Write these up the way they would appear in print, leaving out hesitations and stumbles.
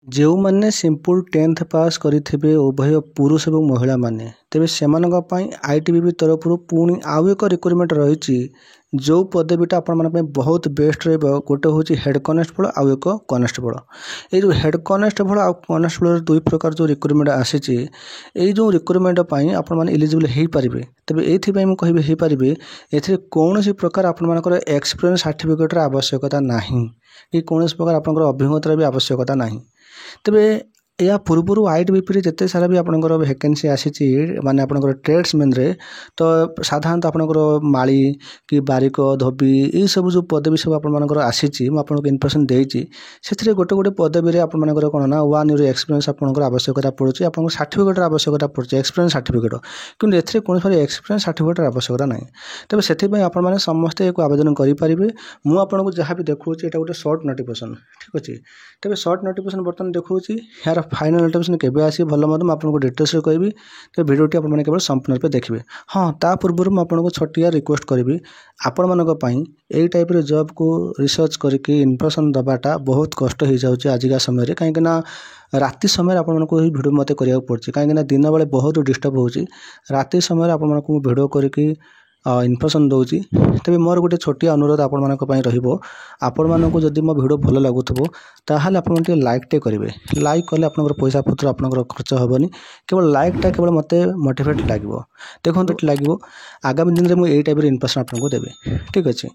ଯେଉଁମାନେ simple 10th pass କରିଥିବେ ଉଭୟ ପୁରୁଷ ଏବଂ ମହିଳାମାନେ, ତେବେ ସେମାନଙ୍କ ପାଇଁ ITBP ତରଫରୁ ପୁଣି ଆଉ ଏକ ରିକ୍ରୁଟମେଣ୍ଟ ରହିଛି। ଯେଉଁ ପଦବୀଟା ଆପଣମାନଙ୍କ ପାଇଁ ବହୁତ ବେଷ୍ଟ ରହିବ, ଗୋଟେ ହେଉଛି ହେଡ଼୍ କନେଷ୍ଟବଳ ଆଉ ଏକ କନେଷ୍ଟବଳ। ଏଇ ଯେଉଁ ହେଡ଼୍ କନେଷ୍ଟବଳ ଆଉ କନେଷ୍ଟବଳର ଦୁଇ ପ୍ରକାର ଯେଉଁ ରିକ୍ରୁଟମେଣ୍ଟ ଆସିଛି, ଏଇ ଯେଉଁ ରିକ୍ରୁଟମେଣ୍ଟ ପାଇଁ ଆପଣମାନେ ଇଲିଜିବଲ୍ ହୋଇପାରିବେ। ତେବେ ଏଇଥିପାଇଁ ମୁଁ କହିବି ହୋଇପାରିବେ, ଏଥିରେ କୌଣସି ପ୍ରକାର ଆପଣମାନଙ୍କର ଏକ୍ସପିରିଏନ୍ସ ସାର୍ଟିଫିକେଟର ଆବଶ୍ୟକତା ନାହିଁ କି କୌଣସି ପ୍ରକାର ଆପଣଙ୍କର ଅଭିଜ୍ଞତାର ବି ଆବଶ୍ୟକତା ନାହିଁ। ତେବେ ଏହା ପୂର୍ବରୁ ITBPରେ ଯେତେ ସାରା ବି ଆପଣଙ୍କର ଭ୍ୟାକେନ୍ସି ଆସିଛି, ମାନେ ଆପଣଙ୍କର ଟ୍ରେଡ୍ସମ୍ୟାନ୍ରେ, ତ ସାଧାରଣତଃ ଆପଣଙ୍କର ମାଳି କି ବାରିକ ଧୋବି ଏଇସବୁ ଯେଉଁ ପଦବୀ ସବୁ ଆପଣମାନଙ୍କର ଆସିଛି, ମୁଁ ଆପଣଙ୍କୁ ଇନଫର୍ମେସନ୍ ଦେଇଛି। ସେଥିରେ ଗୋଟେ ଗୋଟେ ପଦବୀରେ ଆପଣମାନଙ୍କର କ'ଣ ନା 1 year ଏକ୍ସପିରିଏନ୍ସ ଆପଣଙ୍କର ଆବଶ୍ୟକତା ପଡ଼ୁଛି, ଆପଣଙ୍କ ସାର୍ଟିଫିକେଟର ଆବଶ୍ୟକତା ପଡ଼ୁଛି, ଏକ୍ସପିରିଏନ୍ସ ସାର୍ଟିଫିକେଟ। କିନ୍ତୁ ଏଥିରେ କୌଣସି ଏକ୍ସପିରିଏନ୍ସ ସାର୍ଟିଫିକେଟର ଆବଶ୍ୟକତା ନାହିଁ। ତେବେ ସେଥିପାଇଁ ଆପଣମାନେ ସମସ୍ତେ ଏହାକୁ ଆବେଦନ କରିପାରିବେ। ମୁଁ ଆପଣଙ୍କୁ ଯାହା ବି ଦେଖାଉଛି ଏଇଟା ଗୋଟେ ସର୍ଟ ନୋଟିଫିକେସନ୍, ଠିକ୍ ଅଛି। ତେବେ ସର୍ଟ ନୋଟିଫିକେସନ୍ ବର୍ତ୍ତମାନ ଦେଖାଉଛି, ଏହାର ଫାଇନାଲ୍ ନୋଟିଫିକେସନ୍ କେବେ ଆସିବ ଭଲ ମଧ୍ୟ ମୁଁ ଆପଣଙ୍କୁ ଡିଟେଲ୍ସରେ କହିବି। ତେବେ ଭିଡ଼ିଓଟି ଆପଣମାନେ କେବଳ ସମ୍ପୂର୍ଣ୍ଣ ରୂପେ ଦେଖିବେ। ହଁ, ତା ପୂର୍ବରୁ ମୁଁ ଆପଣଙ୍କୁ ଛୋଟିଆ ରିକ୍ୱେଷ୍ଟ କରିବି, ଆପଣମାନଙ୍କ ପାଇଁ ଏଇ ଟାଇପ୍ର ଜବ୍କୁ ରିସର୍ଚ୍ଚ କରିକି ଇନଫର୍ମେସନ୍ ଦେବାଟା ବହୁତ କଷ୍ଟ ହୋଇଯାଉଛି ଆଜିକା ସମୟରେ। କାହିଁକିନା ରାତି ସମୟରେ ଆପଣମାନଙ୍କୁ ଏହି ଭିଡ଼ିଓ ମୋତେ କରିବାକୁ ପଡ଼ୁଛି, କାହିଁକିନା ଦିନବେଳେ ବହୁତ ଡିଷ୍ଟର୍ବ ହେଉଛି। ରାତି ସମୟରେ ଆପଣମାନଙ୍କୁ ମୁଁ ଭିଡ଼ିଓ କରିକି ଇନଫର୍ମେସନ୍ ଦେଉଛି। ତେବେ ମୋର ଗୋଟେ ଛୋଟିଆ ଅନୁରୋଧ ଆପଣମାନଙ୍କ ପାଇଁ ରହିବ, ଆପଣମାନଙ୍କୁ ଯଦି ମୋ ଭିଡ଼ିଓ ଭଲ ଲାଗୁଥିବ ତାହେଲେ ଆପଣ ଟିକେ ଲାଇକ୍ଟେ କରିବେ। ଲାଇକ୍ କଲେ ଆପଣଙ୍କର ପଇସା ପତ୍ର ଆପଣଙ୍କର ଖର୍ଚ୍ଚ ହେବନି, କେବଳ ଲାଇକ୍ଟା କେବଳ ମୋତେ ମୋଟିଭେଟ୍ ଲାଗିବ। ଦେଖନ୍ତୁ ଲାଗିବ, ଆଗାମୀ ଦିନରେ ମୁଁ ଏଇ ଟାଇପ୍ର ଇନଫର୍ମେସନ୍ ଆପଣଙ୍କୁ ଦେବି, ଠିକ୍ ଅଛି।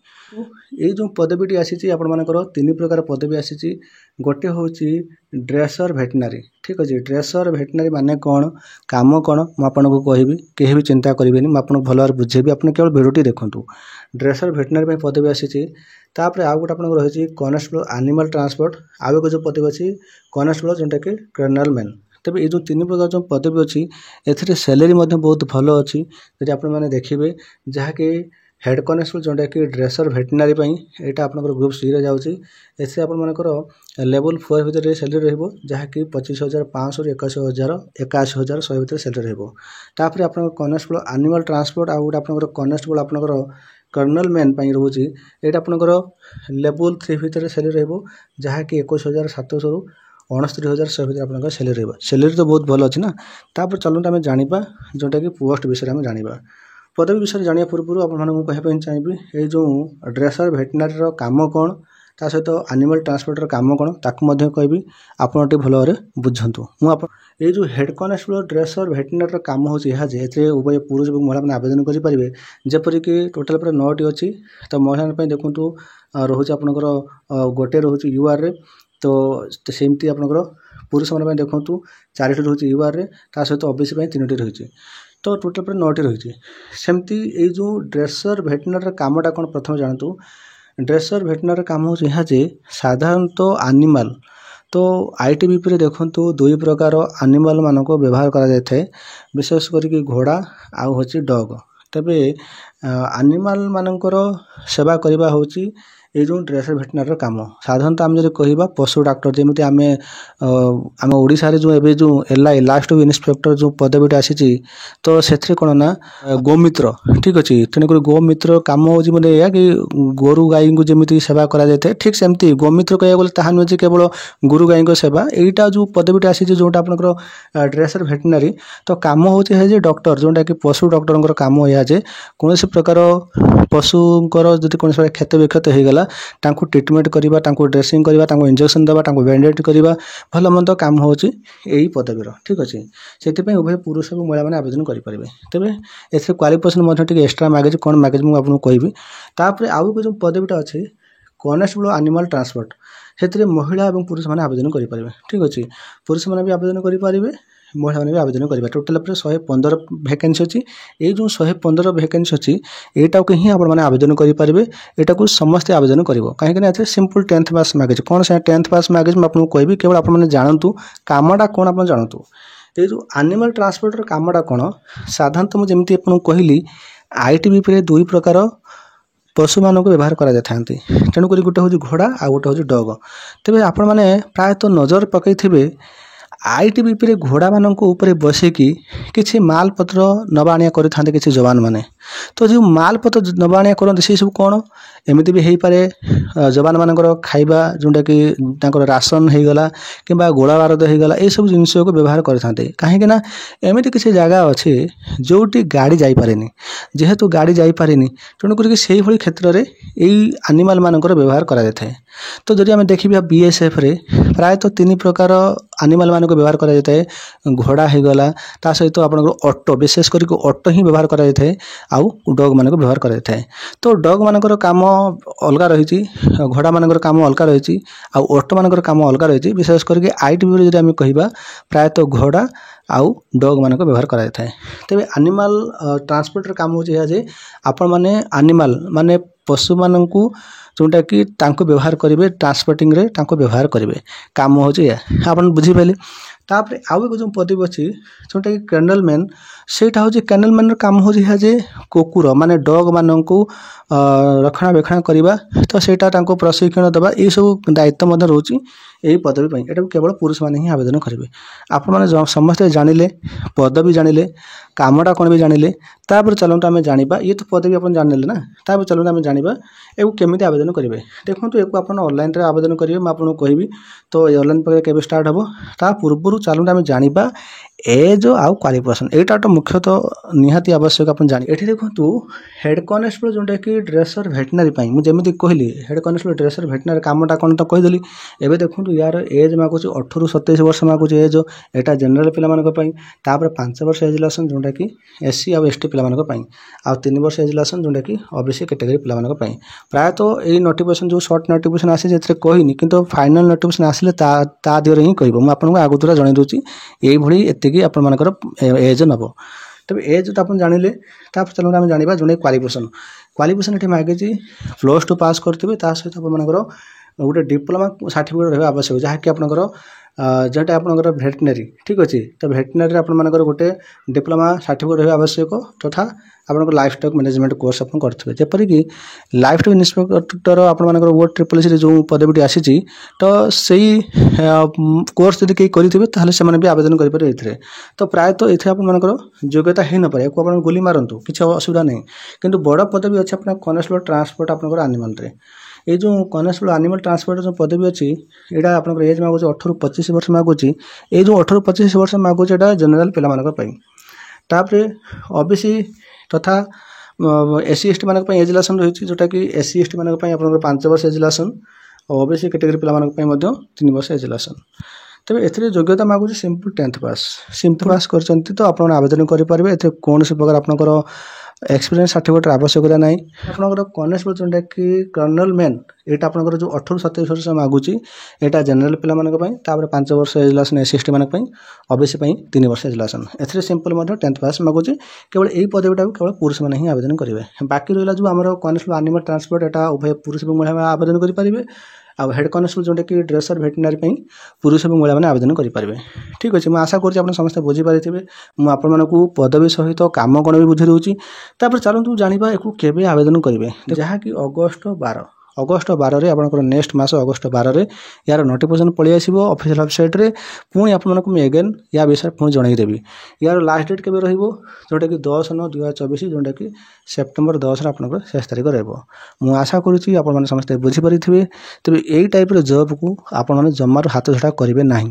ଏଇ ଯେଉଁ ପଦବୀଟି ଆସିଛି ଆପଣମାନଙ୍କର 3 ପ୍ରକାର ପଦବୀ ଆସିଛି। ଗୋଟେ ହେଉଛି ଡ୍ରେସର ଭେଟେନାରୀ, ଠିକ୍ ଅଛି। ଡ୍ରେସର ଭେଟେନାରୀ ମାନେ କ'ଣ, କାମ କ'ଣ, ମୁଁ ଆପଣଙ୍କୁ କହିବି। କେହି ବି ଚିନ୍ତା କରିବେନି, ମୁଁ ଆପଣଙ୍କୁ ଭଲ ଭାବରେ ବୁଝେଇବି, ଆପଣ କେବଳ ଭିଡ଼ିଓଟି ଦେଖନ୍ତୁ। ଡ୍ରେସର ଭେଟେନାରୀ ପାଇଁ ପଦବୀ ଆସିଛି। ତାପରେ ଆଉ ଗୋଟେ ଆପଣଙ୍କର ରହିଛି କନେଷ୍ଟବଳ ଆନିମାଲ ଟ୍ରାନ୍ସପୋର୍ଟ, ଆଉ ଏକ ଯେଉଁ ପଦବୀ ଅଛି କନେଷ୍ଟବଳ, ଯେଉଁଟାକି କ୍ରିମିନାଲ ମ୍ୟାନ୍। ତେବେ ଏଇ ଯେଉଁ 3 ପ୍ରକାର ଯେଉଁ ପଦବୀ ଅଛି, ଏଥିରେ ସ୍ୟାଲେରୀ ମଧ୍ୟ ବହୁତ ଭଲ ଅଛି। ଯଦି ଆପଣମାନେ ଦେଖିବେ, ଯାହାକି ହେଡ଼୍ କନେଷ୍ଟବଳ ଯେଉଁଟାକି ଡ୍ରେସର ଭେଟେନାରୀ ପାଇଁ, ଏଇଟା ଆପଣଙ୍କର ଗ୍ରୁପ୍ Cରେ ଯାଉଛି। ଏଥିରେ ଆପଣମାନଙ୍କର ଲେଭେଲ୍ 4 ଭିତରେ ସ୍ୟାଲେରୀ ରହିବ, ଯାହାକି 25,500ରୁ 81,100 ଭିତରେ ସ୍ୟାଲେରୀ ରହିବ। ତାପରେ ଆପଣଙ୍କର କନେଷ୍ଟବଳ ଆନିମାଲ ଟ୍ରାନ୍ସପୋର୍ଟ, ଆଉ ଗୋଟେ ଆପଣଙ୍କର କନେଷ୍ଟବଳ ଆପଣଙ୍କର କ୍ରିମିନାଲ ମ୍ୟାନ୍ ପାଇଁ ରହୁଛି। ଏଇଟା ଆପଣଙ୍କର ଲେଭେଲ୍ 3 ଭିତରେ ସ୍ୟାଲେରୀ ରହିବ, ଯାହାକି 21,700ରୁ 69,100 ଭିତରେ ଆପଣଙ୍କର ସ୍ୟାଲେରୀ ରହିବ। ସ୍ୟାଲେରୀ ତ ବହୁତ ଭଲ ଅଛି ନା। ତାପରେ ଚାଲନ୍ତୁ ଆମେ ଜାଣିବା, ଯେଉଁଟାକି ପୋଷ୍ଟ ବିଷୟରେ ଆମେ ଜାଣିବା। ପଦବୀ ବିଷୟରେ ଜାଣିବା ପୂର୍ବରୁ ଆପଣମାନଙ୍କୁ ମୁଁ କହିବା ପାଇଁ ଚାହିଁବି, ଏଇ ଯେଉଁ ଡ୍ରେସର ଭେଟେନାରୀର କାମ କ'ଣ, ତା ସହିତ ଆନିମାଲ ଟ୍ରାନ୍ସପୋର୍ଟର କାମ କ'ଣ, ତାକୁ ମଧ୍ୟ କହିବି। ଆପଣ ଟିକେ ଭଲ ଭାବରେ ବୁଝନ୍ତୁ। ଏଇ ଯେଉଁ ହେଡ଼୍ କନେଷ୍ଟବଳ ଡ୍ରେସର ଭେଟେନାରୀର କାମ ହେଉଛି ଏହା ଯେ, ଏଥିରେ ଉଭୟ ପୁରୁଷ ଏବଂ ମହିଳାମାନେ ଆବେଦନ କରିପାରିବେ। ଯେପରିକି ଟୋଟାଲ୍ ପୁରା 9ଟି ଅଛି। ତ ମହିଳାଙ୍କ ପାଇଁ ଦେଖନ୍ତୁ ରହୁଛି ଆପଣଙ୍କର ଗୋଟେ ରହୁଛି URରେ, ତ ସେମିତି ଆପଣଙ୍କର ପୁରୁଷମାନଙ୍କ ପାଇଁ ଦେଖନ୍ତୁ 4ଟି ରହୁଛି URରେ, ତା ସହିତ OBC ପାଇଁ 3ଟି ରହିଛି। ତ ଟୋଟାଲ୍ ପୁରା 9ଟି ରହିଛି। ସେମିତି ଏଇ ଯେଉଁ ଡ୍ରେସର ଭେଟେନାରୀର କାମଟା କ'ଣ, ପ୍ରଥମେ ଜାଣନ୍ତୁ। ଡ୍ରେସର ଭେଟେନାରୀର କାମ ହେଉଛି ଏହା ଯେ, ସାଧାରଣତଃ ଆନିମାଲ, ତ ITBPରେ ଦେଖନ୍ତୁ 2 ପ୍ରକାର ଆନିମାଲମାନଙ୍କୁ ବ୍ୟବହାର କରାଯାଇଥାଏ, ବିଶେଷ କରିକି ଘୋଡ଼ା ଆଉ ହେଉଛି ଡଗ୍। ତେବେ ଆନିମାଲମାନଙ୍କର ସେବା କରିବା ହେଉଛି ଏଇ ଯେଉଁ ଡ୍ରେସର ଭେଟେନାରୀର କାମ। ସାଧାରଣତଃ ଆମେ ଯଦି କହିବା ପଶୁ ଡାକ୍ତର, ଯେମିତି ଆମ ଓଡ଼ିଶାରେ ଯେଉଁ ଏବେ ଯେଉଁ LI ଲାଷ୍ଟ ଇନ୍ସପେକ୍ଟର ଯେଉଁ ପଦବୀଟା ଆସିଛି, ତ ସେଥିରେ କ'ଣ ନା ଗୋମିତ୍ର, ଠିକ୍ ଅଛି। ତେଣୁକରି ଗୋମିତ୍ର କାମ ହେଉଛି ମାନେ ଏଇଆ କି ଗୋରୁ ଗାଈଙ୍କୁ ଯେମିତି ସେବା କରାଯାଇଥାଏ, ଠିକ୍ ସେମିତି ଗୋମିତ୍ର କହିବାକୁ ଗଲେ ତାହା ନୁହେଁ ଯେ କେବଳ ଗୋରୁ ଗାଈଙ୍କ ସେବା। ଏଇଟା ଯେଉଁ ପଦବୀଟା ଆସିଛି, ଯେଉଁଟା ଆପଣଙ୍କର ଡ୍ରେସର ଭେଟେନାରୀ, ତ କାମ ହେଉଛି ଏହା ଯେ ଡକ୍ଟର, ଯେଉଁଟାକି ପଶୁ ଡକ୍ଟରଙ୍କର କାମ ଏହା ଯେ କୌଣସି ପ୍ରକାର ପଶୁଙ୍କର ଯଦି କୌଣସି ପ୍ରକାର କ୍ଷତ ବିକ୍ଷତ ହୋଇଗଲା, ତାଙ୍କୁ ଟ୍ରିଟମେଣ୍ଟ କରିବା, ତାଙ୍କୁ ଡ୍ରେସିଂ କରିବା, ତାଙ୍କୁ ଇଞ୍ଜେକ୍ସନ୍ ଦେବା, ତାଙ୍କୁ ବ୍ୟାଣ୍ଡେଜ୍ କରିବା, ଭଲ ମନ୍ଦ କାମ ହେଉଛି ଏଇ ପଦବୀର, ଠିକ୍ ଅଛି। ସେଥିପାଇଁ ଉଭୟ ପୁରୁଷ ଏବଂ ମହିଳାମାନେ ଆବେଦନ କରିପାରିବେ। ତେବେ ଏଥିରେ କ୍ୱାଲିଫିକେସନ୍ ମଧ୍ୟ ଟିକେ ଏକ୍ସଟ୍ରା ମାଗିଛି, କ'ଣ ମାଗିଛି ମୁଁ ଆପଣଙ୍କୁ କହିବି। ତାପରେ ଆଉ ଏକ ଯେଉଁ ପଦବୀଟା ଅଛି କନେଷ୍ଟବଳ ଆନିମାଲ ଟ୍ରାନ୍ସପୋର୍ଟ, ସେଥିରେ ମହିଳା ଏବଂ ପୁରୁଷମାନେ ଆବେଦନ କରିପାରିବେ, ଠିକ୍ ଅଛି। ପୁରୁଷମାନେ ବି ଆବେଦନ କରିପାରିବେ, ମହିଳାମାନେ ବି ଆବେଦନ କରିପାରିବେ। ଟୋଟାଲ୍ ଉପରେ 115 ଭ୍ୟାକେନ୍ସି ଅଛି। ଏଇ ଯେଉଁ 115 ଭ୍ୟାକେନ୍ସି ଅଛି, ଏଇଟାକୁ ହିଁ ଆପଣମାନେ ଆବେଦନ କରିପାରିବେ। ଏଇଟାକୁ ସମସ୍ତେ ଆବେଦନ କରିବ, କାହିଁକିନା ଏଥିରେ ସିମ୍ପଲ୍ 10th ପାସ୍ ମାଗିଛି। କ'ଣ ସେ 10th ପାସ୍ ମାଗିଛି ମୁଁ ଆପଣଙ୍କୁ କହିବି, କେବଳ ଆପଣମାନେ ଜାଣନ୍ତୁ କାମଟା କ'ଣ, ଆପଣ ଜାଣନ୍ତୁ। ଏଇ ଯେଉଁ ଆନିମାଲ ଟ୍ରାନ୍ସପୋର୍ଟର କାମଟା କ'ଣ, ସାଧାରଣତଃ ମୁଁ ଯେମିତି ଆପଣଙ୍କୁ କହିଲି, ITBPରେ 2 ପ୍ରକାର ପଶୁମାନଙ୍କୁ ବ୍ୟବହାର କରାଯାଇଥାନ୍ତି। ତେଣୁକରି ଗୋଟେ ହେଉଛି ଘୋଡ଼ା ଆଉ ଗୋଟେ ହେଉଛି ଡଗ୍। ତେବେ ଆପଣମାନେ ପ୍ରାୟତଃ ନଜର ପକାଇଥିବେ, आईटीबीपी रे घोड़ा मानक ऊपर बसिकी किसी मालपत्र नवा आनिया करते किसी जवान मैंने तो जो मालपत्र नवा आनिया करते से सब कौन एमती भी हो पारे जवान मानकर खाइबा जोटा कि राशन हो गला कि गोला बारद हो गला ये सब जिनस को व्यवहार करते कहीं एमती किसी जगह अच्छे जोटी गाड़ी जापारे जेहेतु गाड़ी जापारे तेणुक से भाई क्षेत्र में यही एनिमल मानकर व्यवहार करा जाए। तो जदि आम देखा बीएसएफ रे प्रायतः 3 प्रकार एनिमल मानक व्यवहार करा जाए घोड़ा हो गला ता सहित आपंकर ऑटो विशेष करके ऑटो ही व्यवहार करा जाए आउ डॉग मानक व्यवहार करा जाए। तो डॉग मानकर काम अलग रही घोड़ा मानकर काम अलग रही आउ ऑटो मानकर काम अलग रही विशेष करके आईटीबी जब आम कह प्रायतः घोड़ा आउ डॉग मानक व्यवहार करा जाए। तेज एनिमल ट्रांसपोर्टर काम होजे आपण माने एनिमल माने पशु मानकू जोटा कि व्यवहार करेंगे ट्रांसपोर्टिंग रे व्यवहार करेंगे काम हो आप बुझीपारे। तापर आउ एक जो पदवी अच्छी जोटा कि कैनल मैन सेटा हूँ कैनल मैन काम हो कुकुर माने डॉग मानक रक्षणाबेक्षण करवा तो सेटा प्रशिक्षण देवा ये सब दायित्व रोचे यही पदवी यहाँ केवल पुरुष मैंने ही आवेदन करेंगे। आपण समस्ते जानिले पदवी जानिले कामटा कौन भी जानिले तापर चलते आम जाना ये तो पदवी आप जान ना तापर चलते आम जाना ये केमी आवेदन करेंगे। देखो ये आप ऑनलाइन आवेदन करेंगे मुझे आपको कहबी तो ऑनलाइन प्रक्रिया केवे स्टार्ट हम ता पूर्व चलते आम जाना एज आउ क्वालिफिकेशन यहाँ तो मुख्यतः निहाती आवश्यक आप जान। ये देखो हेड कॉन्स्टेबल जोटा कि ड्रेसर भेटनारी मुझे कहली हेड कॉन्स्टेबल ड्रेसर भेटनारी कामटा कौन तो कहीदेली। एवं देखो यार एज मागुच 18 ରୁ 27 वर्ष मागुच एज यहाँ जनरल पापर 5 वर्ष एज रिलेसन जोटा कि एससी आउ एसटी पिला आउ 3 वर्ष एज रिलेसन जोटा कि ओबीसी कैटेगरी पिला प्रायतः यही नोटिफिकेशन जो शॉर्ट नोटिफिकेशन आसी जे कहनी कि फाइनाल नोटिफिकेशन आसिले ता दिहर ही कह मुझे आगु दूरा जन दूसरी यही एतिकी आपर एज नब। तब एज तो आप जानिले चलते आम जाना जो क्वालिफिकेशन ये मागिची +2 पास करेंगे सहित आप गोटे डिप्लोमा सर्टिफिकेट रहा आवश्यक जहाँकि आपंकर जोटा आपंकर भेटनेरी ठीक अच्छे। तो भेटनेरी आपर गोटे डिप्लोमा सर्टिफिकेट रहा आवश्यक तथा आप लाइफ स्टॉक मैनेजमेंट कोर्स आप करेंगे जेपरिक लाइफ स्टॉक इन्स्पेक्टर आपर OSSC जो पदवीटी आसी तो सही कोर्स जब कहीं करेंगे से भी आवेदन करेंगे। तो प्रायतः ये आपर योग्यता हो न पाए आप गोली मारतु किसी असुविधा नहीं किंतु बड़ पदवी अच्छे अपना कॉन्स्टेबल ट्रांसपोर्ट आपंकर एनिमल रे ये जो कॉन्स्टेबल एनिमल ट्रांसपोर्ट जो पदवी अच्छी यहाँ आप एज मागुच 18 ରୁ 25 वर्ष मागुच ये जो 18 ରୁ 25 वर्ष मागुच यहाँ जनरल पिलापर ओबीसी तथा SC ST मानक एज रिलेसन रही जोटा कि SC ST मानक आप 5 वर्ष एज रिलेसन और ओबीसी कैटेगरी पिला 3 वर्ष एज रिलेसन। तेज ए योग्यता मागुच सिंपल 10th पास कर तो आप आवेदन करेंगे कौन प्रकार आपंकर एक्सपीरियंस सर्टिफिकेट आवश्यकता ना आपंकर कॉन्स्टेबल जोटा कि कर्नल मैन यहाँ आपंकर जो 18 ରୁ 27 वर्ष मागुच यहाँ जनरल पिला 5 वर्ष एज रिलेसन SC ST मानक ओबीसी 3 वर्ष age relaxation a simple 10th pass मागुच केवल यही पदवीटा केवल पुरुष मैंने ही आवेदन करेंगे। बाकी रहा जो आम कॉन्स्टेबल एनिमल ट्रांसपोर्ट यहाँ उभय पुरुष और महिला आवेदन करेंगे आ हेड कॉन्स्टेबल जोटा कि ड्रेसर भेटनारी पुरुष और महिला मैंने आवेदन करेंगे। ठीक अच्छे मुझे आशा करुँच समस्त बुझीपारे मुझे आपको पदवी सहित काम कौन भी बुझे दूसरी। तापर चलतु जाना एक केवे आवेदन करेंगे जहाँकि अगस्ट 12 रे आपंकर नेक्स्ट मास अगस्ट 12 रे यार नोटिफिकेशन पलि आसो ऑफिशियल वेबसाइट रे पुणी आपको एगेन या विषय पुणी जनईदेवी। यार लास्ट डेट केवे जोटा कि 10/9/2024 जोटा कि सेप्टेम्बर 10 आपंकर शेष तारीख मुझे आशा करुँच आप समस्त बुझीपारे। तेज यही टाइप जॉब को आप जमार हाथ छड़ा करेंगे ना।